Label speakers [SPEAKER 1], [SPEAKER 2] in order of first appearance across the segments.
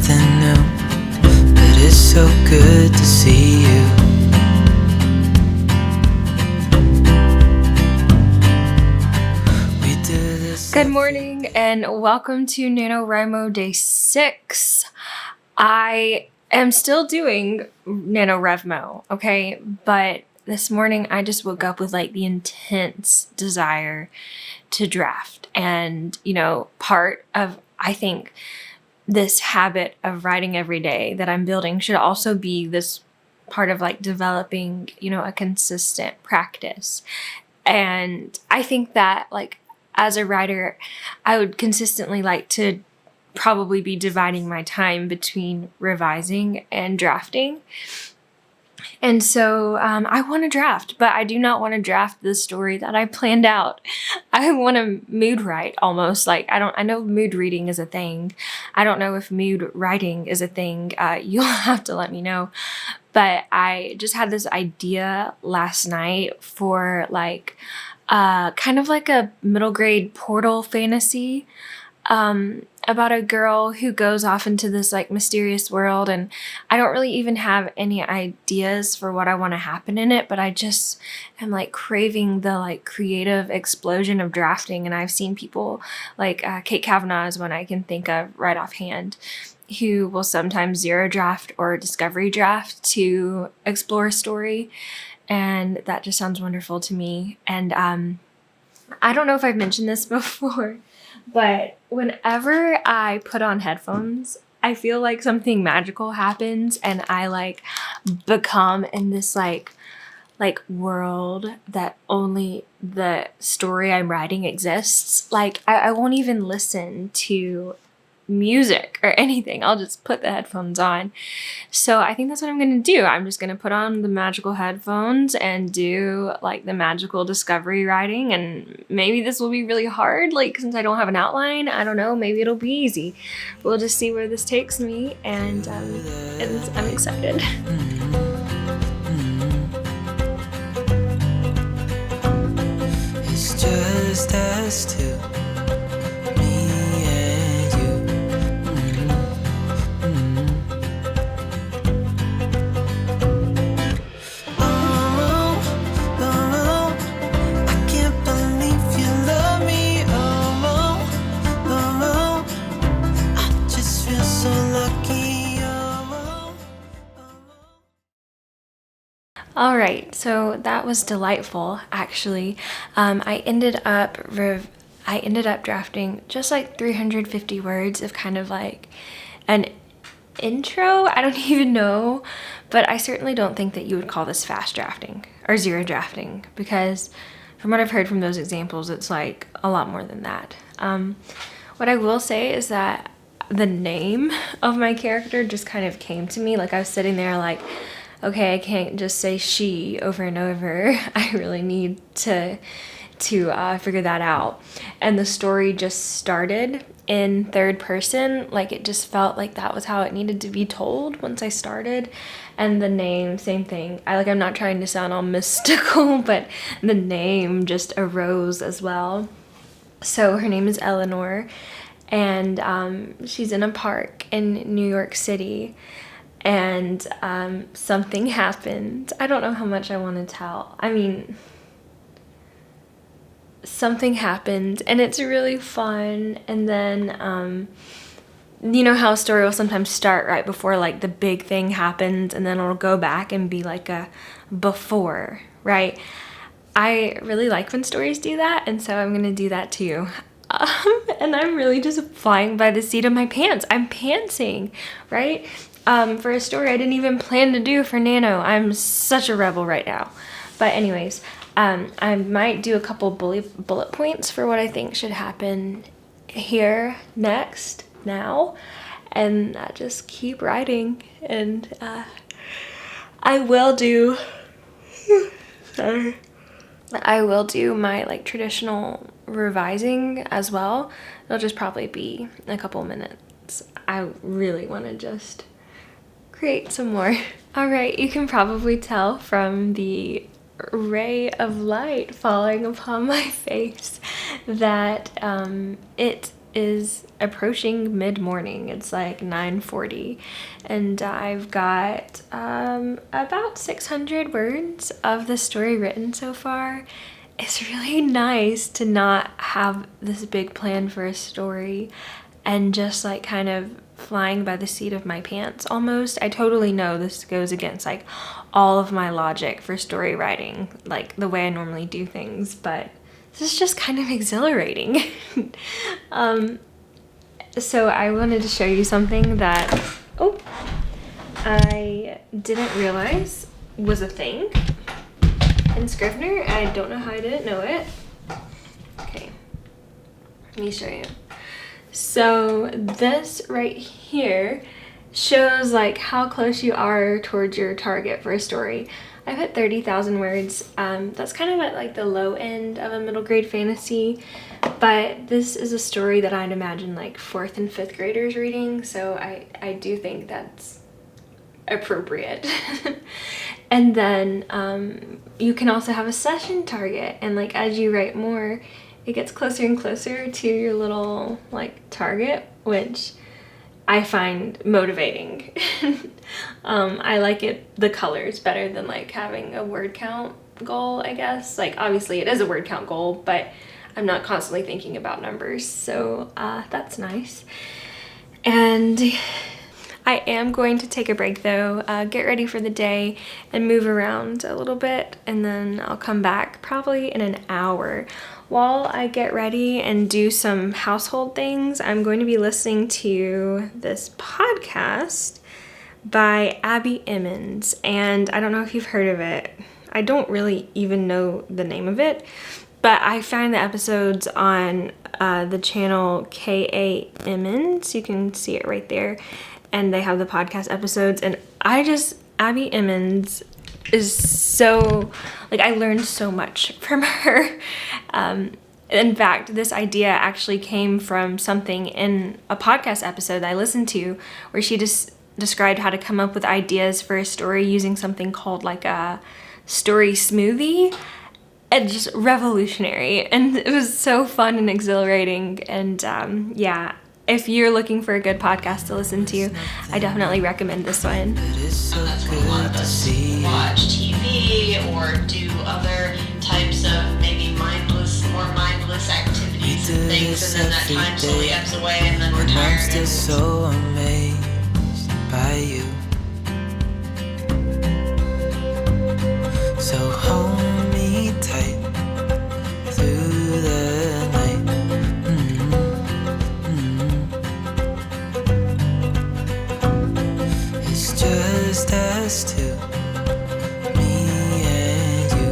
[SPEAKER 1] something new, but it's so good to see you.
[SPEAKER 2] Good morning and welcome to NaNoWriMo Day 6. I am still doing NaNoWriMo, okay? But this morning I just woke up with like the intense desire to draft. And, you know, part of, I think, this habit of writing every day that I'm building should also be this part of like developing, you know, a consistent practice. And I think that like as a writer, I would consistently like to probably be dividing my time between revising and drafting. And so I want to draft, but I do not want to draft the story that I planned out. I want to mood write almost. Like I know mood reading is a thing. I don't know if mood writing is a thing. You'll have to let me know. But I just had this idea last night for like kind of like a middle grade portal fantasy about a girl who goes off into this like mysterious world, and I don't really even have any ideas for what I want to happen in it, but I just am like craving the like creative explosion of drafting. And I've seen people like Kate Kavanaugh is one I can think of right offhand, who will sometimes zero draft or discovery draft to explore a story. And that just sounds wonderful to me. And I don't know if I've mentioned this before, but whenever I put on headphones, I feel like something magical happens and I like become in this like world that only the story I'm writing exists. Like I won't even listen to music or anything. I'll just put the headphones on. So I think that's what I'm going to do. I'm just going to put on the magical headphones and do like the magical discovery writing. And maybe this will be really hard, like since I don't have an outline. I don't know. Maybe it'll be easy. We'll just see where this takes me. And I'm excited.
[SPEAKER 1] It's just us two.
[SPEAKER 2] All right, so that was delightful, actually. I ended up drafting just like 350 words of kind of like an intro. I don't even know, but I certainly don't think that you would call this fast drafting or zero drafting, because from what I've heard from those examples, it's like a lot more than that. What I will say is that the name of my character just kind of came to me. Like I was sitting there like, okay, I can't just say she over and over. I really need to figure that out. And the story just started in third person. Like it just felt like that was how it needed to be told once I started. And the name, same thing. I'm not trying to sound all mystical, but the name just arose as well. So her name is Eleanor, and she's in a park in New York City. And something happened. I don't know how much I want to tell. I mean, something happened and it's really fun. And then, you know how a story will sometimes start right before like the big thing happens, and then it'll go back and be like a before, right? I really like when stories do that, and so I'm gonna do that too. And I'm really just flying by the seat of my pants. I'm pantsing, right? For a story I didn't even plan to do for Nano. I'm such a rebel right now. But anyways, I might do a couple bullet points for what I think should happen here next now, and just keep writing. And I will do my like traditional revising as well. It'll just probably be a couple minutes. I really want to just create some more. All right, you can probably tell from the ray of light falling upon my face that it is approaching mid-morning. It's like 9:40, and I've got about 600 words of the story written so far. It's really nice to not have this big plan for a story and just like kind of flying by the seat of my pants almost. I totally know this goes against like all of my logic for story writing, like the way I normally do things, but this is just kind of exhilarating. So I wanted to show you something that I didn't realize was a thing in Scrivener. I don't know how I didn't know it. Okay, let me show you. So this right here shows like how close you are towards your target for a story. I put 30,000 words. That's kind of at like the low end of a middle grade fantasy, but this is a story that I'd imagine like 4th and 5th graders reading, so I do think that's appropriate. And then you can also have a session target, and like as you write more, it gets closer and closer to your little like target, which I find motivating. I like the colors better than like having a word count goal, I guess. Like obviously it is a word count goal, but I'm not constantly thinking about numbers, so that's nice. And I am going to take a break though, get ready for the day and move around a little bit, and then I'll come back probably in an hour. While I get ready and do some household things, I'm going to be listening to this podcast by Abby Emmons, and I don't know if you've heard of it. I don't really even know the name of it, but I found the episodes on the channel K.A. Emmons. You can see it right there, and they have the podcast episodes, and Abby Emmons is so, like, I learned so much from her. In fact, this idea actually came from something in a podcast episode that I listened to where she just described how to come up with ideas for a story using something called like a story smoothie. And just revolutionary, and it was so fun and exhilarating. And yeah, if you're looking for a good podcast to listen to, I definitely recommend this one.
[SPEAKER 1] That's
[SPEAKER 3] When a lot of us watch TV or do other types of maybe more mindless activities and things, and then that time slowly ebbs away, and then we're
[SPEAKER 1] And I'm
[SPEAKER 3] tired.
[SPEAKER 1] still
[SPEAKER 3] And
[SPEAKER 1] so amazed by you. So hold me tight through the night. It's just us two, me and you.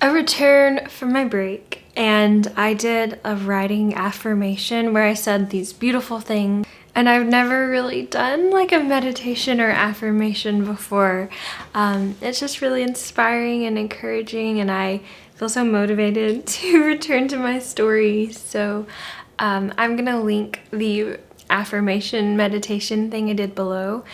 [SPEAKER 2] A return from my break, and I did a writing affirmation where I said these beautiful things, and I've never really done like a meditation or affirmation before. It's just really inspiring and encouraging, and I feel so motivated to return to my story. So I'm gonna link the affirmation meditation thing I did below,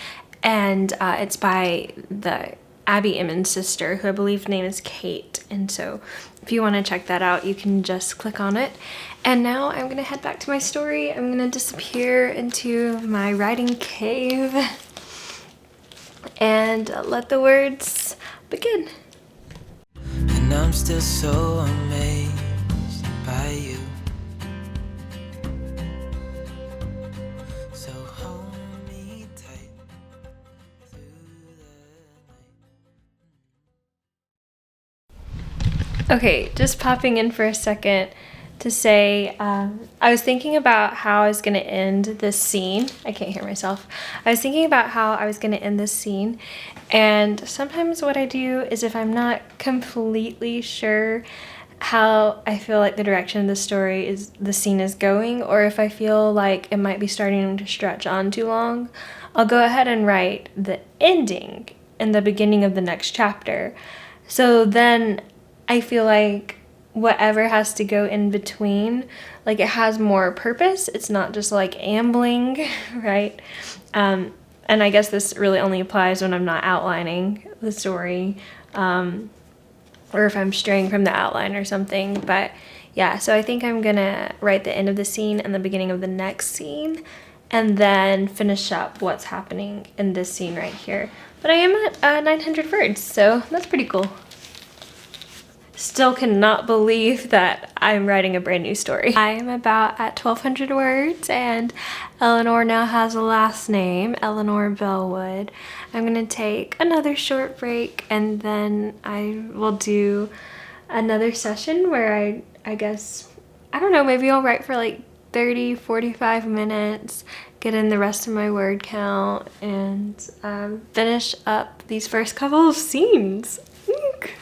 [SPEAKER 2] and it's by the Abby Emmons' sister, who I believe name is Kate. And so if you want to check that out, you can just click on it. And now I'm going to head back to my story. I'm going to disappear into my writing cave and let the words begin.
[SPEAKER 1] And I'm still so amazed by you. So hold me tight through the night.
[SPEAKER 2] Okay, just popping in for a second to say, I was thinking about how I was going to end this scene. I can't hear myself. I was thinking about how I was going to end this scene, and sometimes what I do is if I'm not completely sure how I feel like the direction of the scene is going, or if I feel like it might be starting to stretch on too long, I'll go ahead and write the ending in the beginning of the next chapter. So then I feel like whatever has to go in between, like it has more purpose. It's not just like ambling, right? And I guess this really only applies when I'm not outlining the story, or if I'm straying from the outline or something. But yeah, so I think I'm gonna write the end of the scene and the beginning of the next scene, and then finish up what's happening in this scene right here. But I am at 900 words, so that's pretty cool. Still cannot believe that I'm writing a brand new story. I am about at 1200 words, and Eleanor now has a last name, Eleanor Bellwood. I'm gonna take another short break, and then I will do another session where I guess, I don't know, maybe I'll write for like 30, 45 minutes, get in the rest of my word count, and finish up these first couple of scenes. Eek.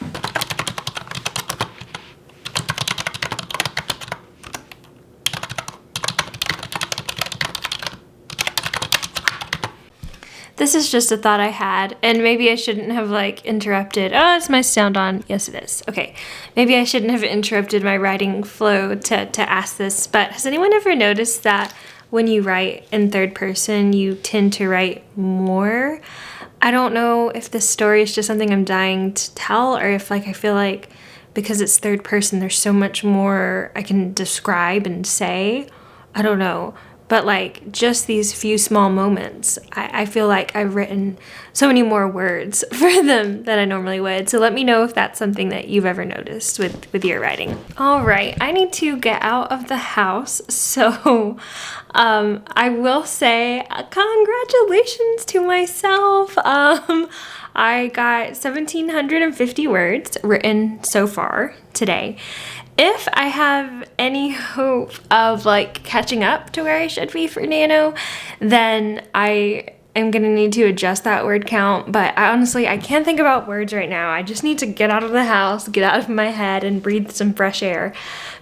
[SPEAKER 2] This is just a thought I had, and maybe I shouldn't have like interrupted. Oh, is my sound on? Yes, it is. Okay. Maybe I shouldn't have interrupted my writing flow to ask this, but has anyone ever noticed that when you write in third person, you tend to write more? I don't know if this story is just something I'm dying to tell, or if like I feel like because it's third person, there's so much more I can describe and say. I don't know. But like just these few small moments, I feel like I've written so many more words for them than I normally would. So let me know if that's something that you've ever noticed with your writing. All right, I need to get out of the house. So I will say congratulations to myself. I got 1,750 words written so far today. If I have any hope of like catching up to where I should be for Nano, then I am gonna need to adjust that word count. But I can't think about words right now. I just need to get out of the house, get out of my head, and breathe some fresh air,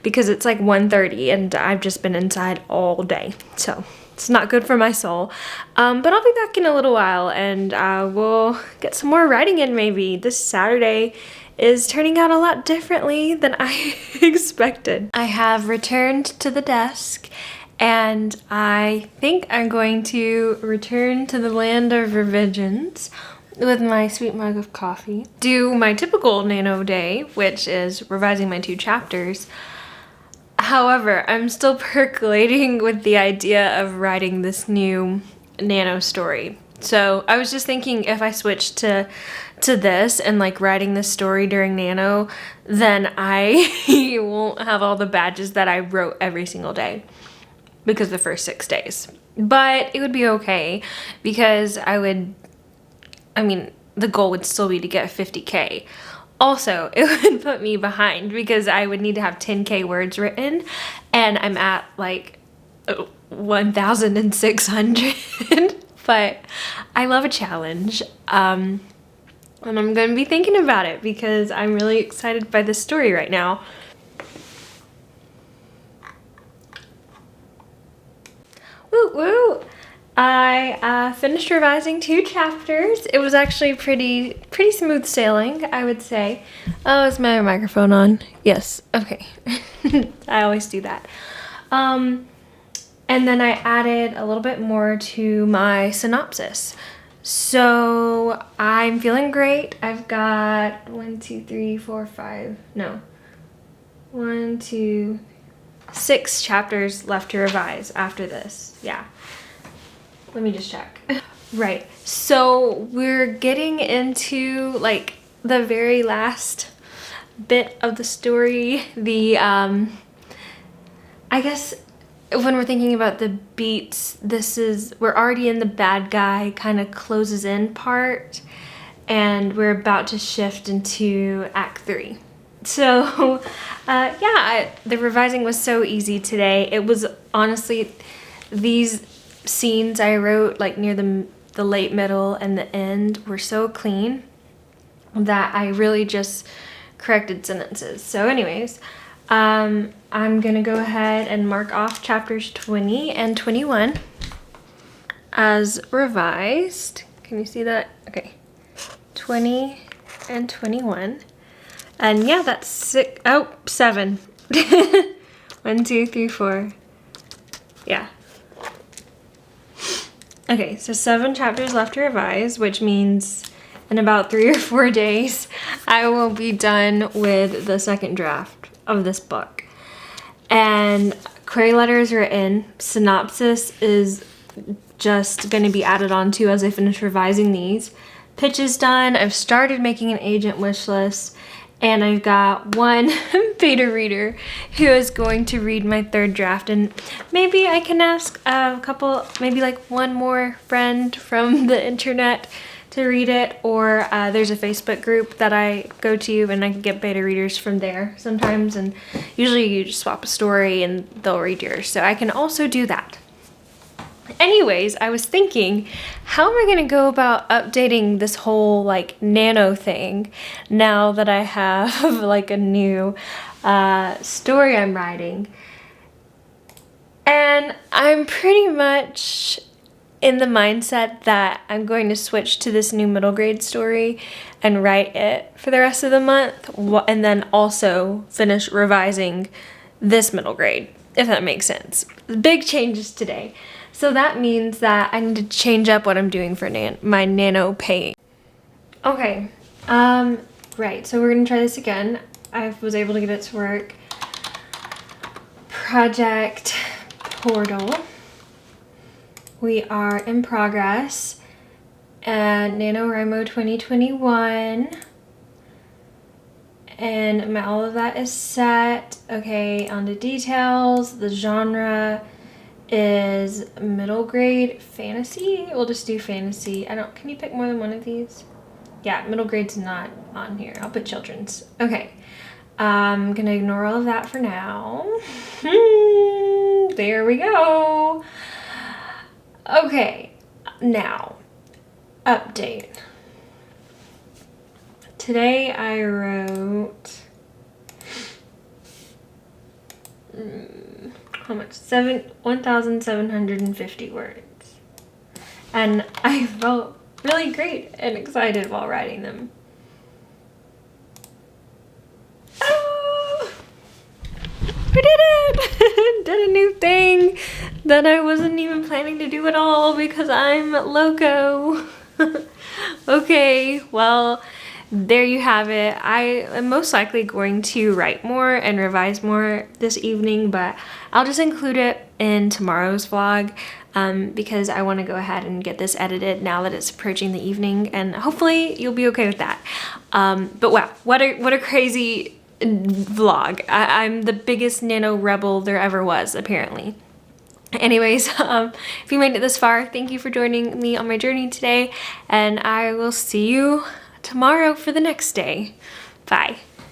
[SPEAKER 2] because it's like 1:30 and I've just been inside all day. So it's not good for my soul. But I'll be back in a little while, and we'll get some more writing in maybe. This Saturday is turning out a lot differently than I expected. I have returned to the desk, and I think I'm going to return to the land of revisions with my sweet mug of coffee. Do my typical Nano day, which is revising my 2 chapters. However, I'm still percolating with the idea of writing this new Nano story. So I was just thinking, if I switch to this and like writing this story during Nano, then I won't have all the badges that I wrote every single day because the first 6 days. But it would be okay, because the goal would still be to get 50K. Also, it would put me behind because I would need to have 10K words written, and I'm at like 1,600. But I love a challenge, and I'm going to be thinking about it because I'm really excited by this story right now. Woo woo! I finished revising 2 chapters. It was actually pretty smooth sailing, I would say. Oh, is my microphone on? Yes. Okay. I always do that. And then I added a little bit more to my synopsis. So I'm feeling great. I've got 6 chapters left to revise after this. Yeah. Let me just check. Right. So we're getting into like the very last bit of the story. I guess when we're thinking about the beats, we're already in the bad guy kind of closes in part, and we're about to shift into Act 3. So the revising was so easy today. It was honestly, these scenes I wrote like near the late middle and the end were so clean that I really just corrected sentences. So anyways, I'm gonna go ahead and mark off chapters 20 and 21 as revised. Can you see that? Okay, 20 and 21. And yeah, that's 7. 1, 2, 3, 4. Yeah. Okay, so 7 chapters left to revise, which means in about 3 or 4 days, I will be done with the second draft of this book. And query letter is written, synopsis is just going to be added on to as I finish revising these. Pitch is done. I've started making an agent wish list, and I've got one beta reader who is going to read my 3rd draft, and maybe I can ask a couple, maybe like one more friend from the internet to read it, or there's a Facebook group that I go to and I can get beta readers from there sometimes, and usually you just swap a story and they'll read yours, so I can also do that. Anyways, I was thinking, how am I going to go about updating this whole like nano thing now that I have like a new story I'm writing? And I'm pretty much in the mindset that I'm going to switch to this new middle grade story and write it for the rest of the month, and then also finish revising this middle grade, if that makes sense. Big changes today. So that means that I need to change up what I'm doing for my nano paying. Okay, right, so we're gonna try this again. I was able to get it to work. Project portal. We are in progress, and NaNoWriMo 2021. And all of that is set. Okay, on to details. The genre is middle grade fantasy. We'll just do fantasy. Can you pick more than one of these? Yeah, middle grade's not on here. I'll put children's. Okay. I'm gonna ignore all of that for now. There we go. Okay, now, update. Today I wrote, how much? 1,750 words. And I felt really great and excited while writing them. Oh, we did it! Did a new thing that I wasn't even planning to do at all because I'm loco. Okay, well, there you have it. I am most likely going to write more and revise more this evening, but I'll just include it in tomorrow's vlog because I want to go ahead and get this edited now that it's approaching the evening, and hopefully you'll be okay with that. But wow, what a crazy vlog. I'm the biggest nano rebel there ever was, apparently. Anyways, if you made it this far, thank you for joining me on my journey today, and I will see you tomorrow for the next day. Bye.